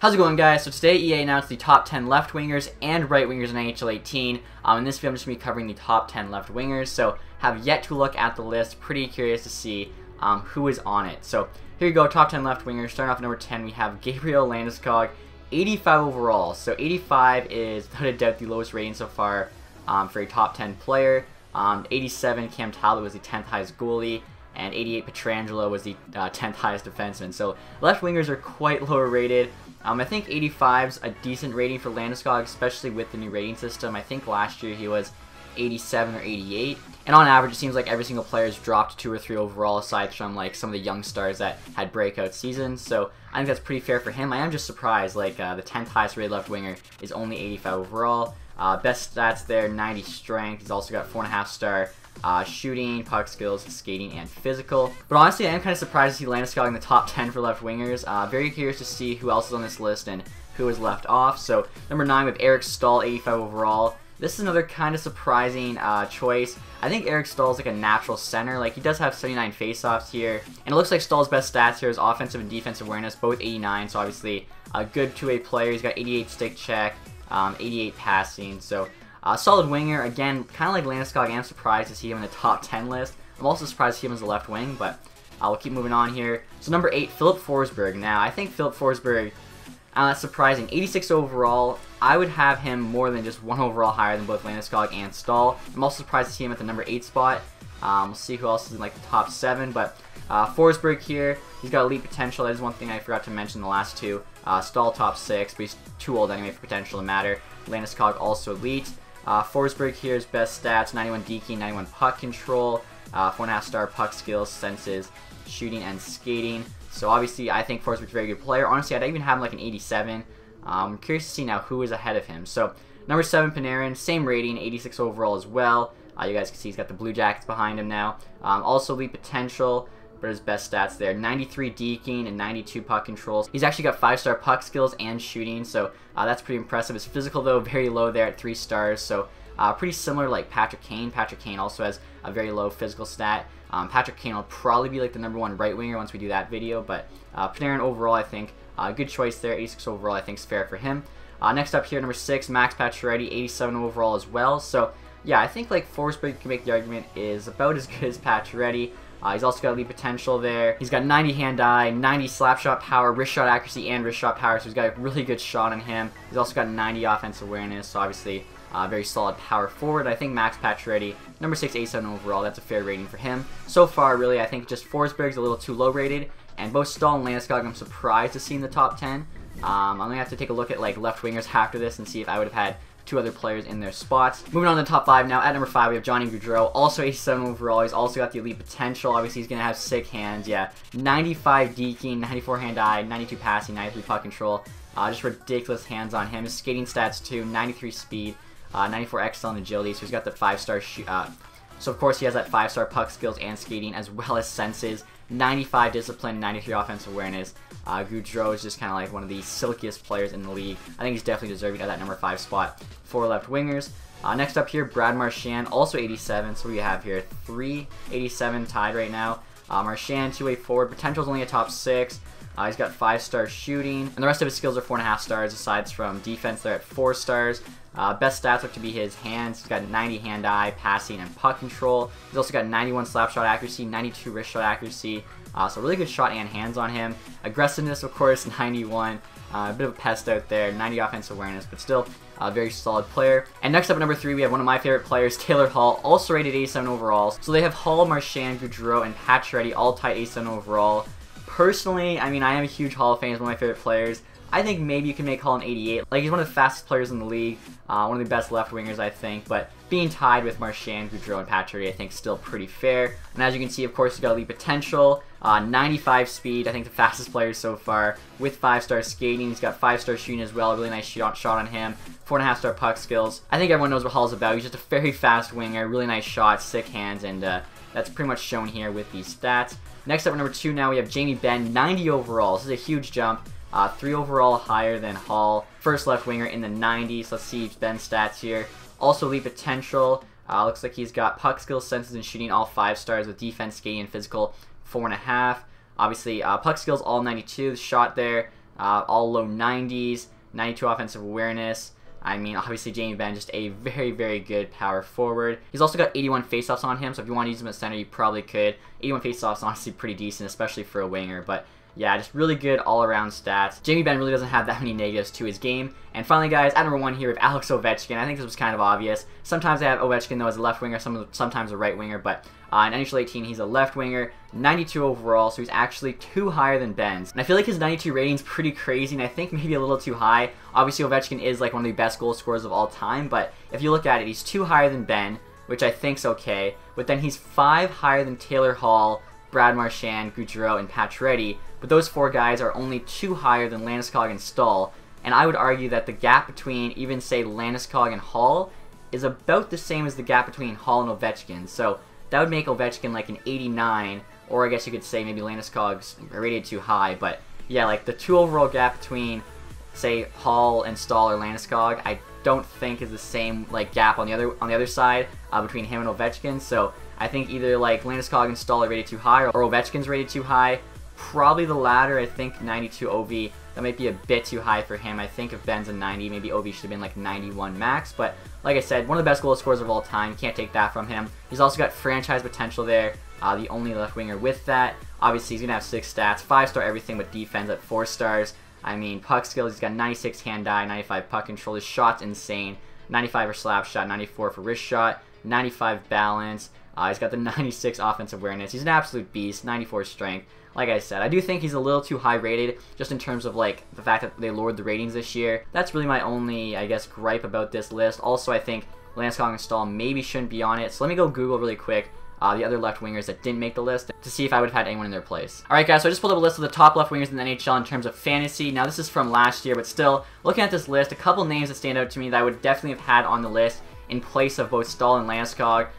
How's it going, guys? So today EA announced the top 10 left wingers and right wingers in NHL 18. In this video I'm just going to be covering the top 10 left wingers, so have yet to look at the list. Pretty curious to see who is on it. So here you go, top 10 left wingers. Starting off at number 10, we have Gabriel Landeskog, 85 overall. So 85 is without a doubt the lowest rating so far for a top 10 player. 87, Cam Talbot was the 10th highest goalie, and 88, Pietrangelo was the 10th highest defenseman. So left wingers are quite lower rated. I think 85 is a decent rating for Landeskog, especially with the new rating system. I think last year he was 87 or 88. And on average, it seems like every single player has dropped 2 or 3 overall, aside from like some of the young stars that had breakout seasons. So I think that's pretty fair for him. I am just surprised, like the 10th highest rated left winger is only 85 overall. Best stats there, 90 strength. He's also got 4.5 star shooting, puck skills, skating, and physical. But honestly, I am kind of surprised to see Landeskog in the top 10 for left wingers. Very curious to see who else is on this list and who is left off. So number 9 with Eric Staal, 85 overall. This is another kind of surprising choice. I think Eric Staal is like a natural center. Like, he does have 79 faceoffs here, and it looks like Stahl's best stats here is offensive and defensive awareness, both 89. So obviously a good two-way player. He's got 88 stick check, 88 passing. So solid winger. Again, kind of like Landeskog, I am surprised to see him in the top 10 list. I'm also surprised to see him as a left wing, but we'll keep moving on here. So number 8, Filip Forsberg. Now, I think Filip Forsberg, that's surprising. 86 overall. I would have him more than just 1 overall higher than both Landeskog and Staal. I'm also surprised to see him at the number 8 spot. We'll see who else is in like the top 7, but Forsberg here, he's got elite potential. That is one thing I forgot to mention in the last two. Staal top 6, but he's too old anyway for potential to matter. Landeskog also elite. Forsberg here's best stats, 91 DK, 91 puck control, 4.5 star puck skills, senses, shooting, and skating. So obviously I think Forsberg's a very good player. Honestly, I'd even have him like an 87. I'm curious to see now who is ahead of him. So number 7, Panarin, same rating, 86 overall as well. You guys can see he's got the Blue Jackets behind him now. Also elite potential, but his best stats there, 93 deking and 92 puck controls. He's actually got 5-star puck skills and shooting, so that's pretty impressive. His physical, though, very low there at 3 stars, so pretty similar to like Patrick Kane. Patrick Kane also has a very low physical stat. Patrick Kane will probably be like the number 1 right winger once we do that video, but Panarin overall, I think, good choice there. 86 overall, I think, is fair for him. Next up here, number 6, Max Pacioretty, 87 overall as well. So yeah, I think like Forsberg can make the argument is about as good as Pacioretty. He's also got elite potential there. He's got 90 hand-eye, 90 slap shot power, wrist shot accuracy, and wrist shot power, so he's got a really good shot on him. He's also got 90 offensive awareness, so obviously very solid power forward. I think Max Pacioretty, number 6, 87 overall, that's a fair rating for him. So far, really, I think just Forsberg's a little too low rated, and both Staal and Landeskog I'm surprised to see in the top 10. I'm going to have to take a look at like left wingers after this and see if I would have had 2 other players in their spots. Moving on to the top 5 now. At number 5, we have Johnny Gaudreau, also 87 overall. He's also got the elite potential. Obviously, he's going to have sick hands. Yeah, 95 deking, 94 hand-eye, 92 passing, 93 puck control. Just ridiculous hands on him. His skating stats too, 93 speed, 94 excellent agility. So he's got the 5-star shoot. So of course he has that 5-star puck skills and skating as well as senses. 95 discipline, 93 offensive awareness. Gaudreau is just kind of like one of the silkiest players in the league. I think he's definitely deserving of that number 5 spot for left wingers. Next up here, Brad Marchand, also 87. So we have here 3 87 tied right now. Marchand, 2-way forward. Potential's only a top 6. He's got 5-star shooting, and the rest of his skills are 4.5 stars, aside from defense, they're at 4 stars. Best stats look to be his hands. He's got 90 hand-eye, passing, and puck control. He's also got 91 slap shot accuracy, 92 wrist shot accuracy, so really good shot and hands on him. Aggressiveness, of course, 91. A bit of a pest out there, 90 offensive awareness, but still a very solid player. And next up at number 3, we have one of my favorite players, Taylor Hall, also rated 87 overall. So they have Hall, Marchand, Gaudreau, and Pacioretty all tied 87 overall. Personally, I mean, I am a huge Hall fan. He's one of my favorite players. I think maybe you can make Hall an 88. Like, he's one of the fastest players in the league, one of the best left wingers, I think. But being tied with Marchand, Gaudreau, and Pacioretty, I think, is still pretty fair. And as you can see, of course, he's got elite potential, 95 speed. I think the fastest player so far with 5-star skating. He's got 5-star shooting as well. Really nice shot on him. 4.5-star puck skills. I think everyone knows what Hall's about. He's just a very fast winger. Really nice shot, sick hands, and that's pretty much shown here with these stats. Next up at number 2 now, we have Jamie Benn, 90 overall. This is a huge jump. 3 overall higher than Hall. First left winger in the 90s. Let's see Ben's stats here. Also elite potential. Looks like he's got puck skills, senses, and shooting all 5 stars with defense, skating, and physical 4.5. Obviously, puck skills all 92. The shot there, all low 90s, 92 offensive awareness. I mean, obviously, Jamie Benn, just a very, very good power forward. He's also got 81 faceoffs on him, so if you want to use him at center, you probably could. 81 faceoffs, honestly, pretty decent, especially for a winger, but yeah, just really good all-around stats. Jamie Benn really doesn't have that many negatives to his game. And finally, guys, at number 1 here, we have Alex Ovechkin. I think this was kind of obvious. Sometimes I have Ovechkin, though, as a left winger, sometimes a right winger, but in NHL 18, he's a left winger, 92 overall, so he's actually 2 higher than Benn's. And I feel like his 92 rating's pretty crazy, and I think maybe a little too high. Obviously, Ovechkin is like one of the best goal scorers of all time, but if you look at it, he's 2 higher than Benn, which I think's okay, but then he's 5 higher than Taylor Hall, Brad Marchand, Gaudreau, and Pacioretty, but those 4 guys are only 2 higher than Landeskog and Staal, and I would argue that the gap between even, say, Landeskog and Hall is about the same as the gap between Hall and Ovechkin, so that would make Ovechkin like an 89, or I guess you could say maybe Landeskog's rated too high, but yeah, like the 2 overall gap between, say, Hall and Staal or Landeskog, I don't think is the same like gap on the other side between him and Ovechkin, so I think either like Landeskog and Staal are rated too high, or Ovechkin's rated too high. Probably the latter. I think 92 OV, that might be a bit too high for him. I think if Ben's a 90, maybe OV should have been like 91 max, but like I said, one of the best goal scorers of all time. Can't take that from him. He's also got franchise potential there, the only left winger with that. Obviously, he's going to have 6 stats, 5-star everything but defense at 4 stars. I mean, puck skills, he's got 96 hand-eye, 95 puck control. His shot's insane. 95 for slap shot, 94 for wrist shot, 95 balance. He's got the 96 offensive awareness. He's an absolute beast, 94 strength. Like I said, I do think he's a little too high rated, just in terms of like the fact that they lowered the ratings this year. That's really my only, I guess, gripe about this list. Also, I think Landeskog and Staal maybe shouldn't be on it. So let me go Google really quick the other left wingers that didn't make the list to see if I would have had anyone in their place. Alright guys, so I just pulled up a list of the top left wingers in the NHL in terms of fantasy. Now this is from last year, but still, looking at this list, a couple names that stand out to me that I would definitely have had on the list in place of both Staal and Landeskog.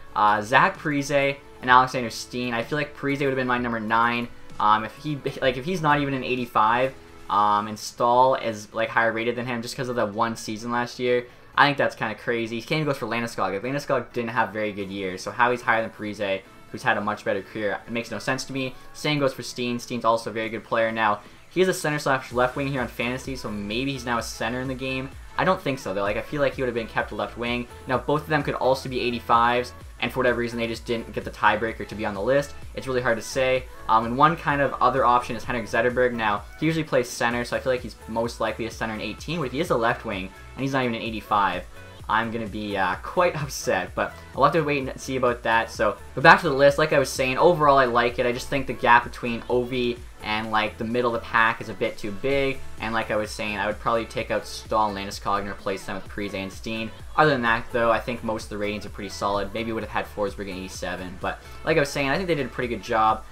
Zach Parise and Alexander Steen. I feel like Parise would have been my number 9. If he's not even an 85, and Staal is like higher rated than him just because of the 1 season last year, I think that's kind of crazy. Same even goes for Landeskog. Like, Landeskog didn't have very good years, so how he's higher than Parise, who's had a much better career, it makes no sense to me. Same goes for Steen. Steen's also a very good player now. He is a center/left wing here on fantasy, so maybe he's now a center in the game. I don't think so though. Like, I feel like he would have been kept left wing. Now both of them could also be 85s, and for whatever reason they just didn't get the tiebreaker to be on the list. It's really hard to say. And one kind of other option is Henrik Zetterberg. Now he usually plays center, so I feel like he's most likely a center in 18. But if he is a left wing and he's not even an 85, I'm going to be quite upset, but I'll have to wait and see about that. So, but back to the list, like I was saying, overall I like it. I just think the gap between OV and like the middle of the pack is a bit too big, and like I was saying, I would probably take out Staal and Landeskog and replace them with Parise and Steen. Other than that, though, I think most of the ratings are pretty solid. Maybe would have had Forsberg in 87, but like I was saying, I think they did a pretty good job.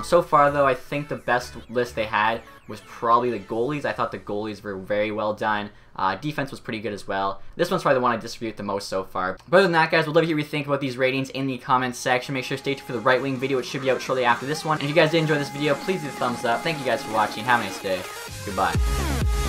So far, though, I think the best list they had was probably the goalies. I thought the goalies were very well done. Defense was pretty good as well. This one's probably the one I distribute the most so far. But other than that, guys, we'd love to hear what you think about these ratings in the comments section. Make sure to stay tuned for the right wing video. It should be out shortly after this one. And if you guys did enjoy this video, please do a thumbs up. Thank you guys for watching. Have a nice day. Goodbye.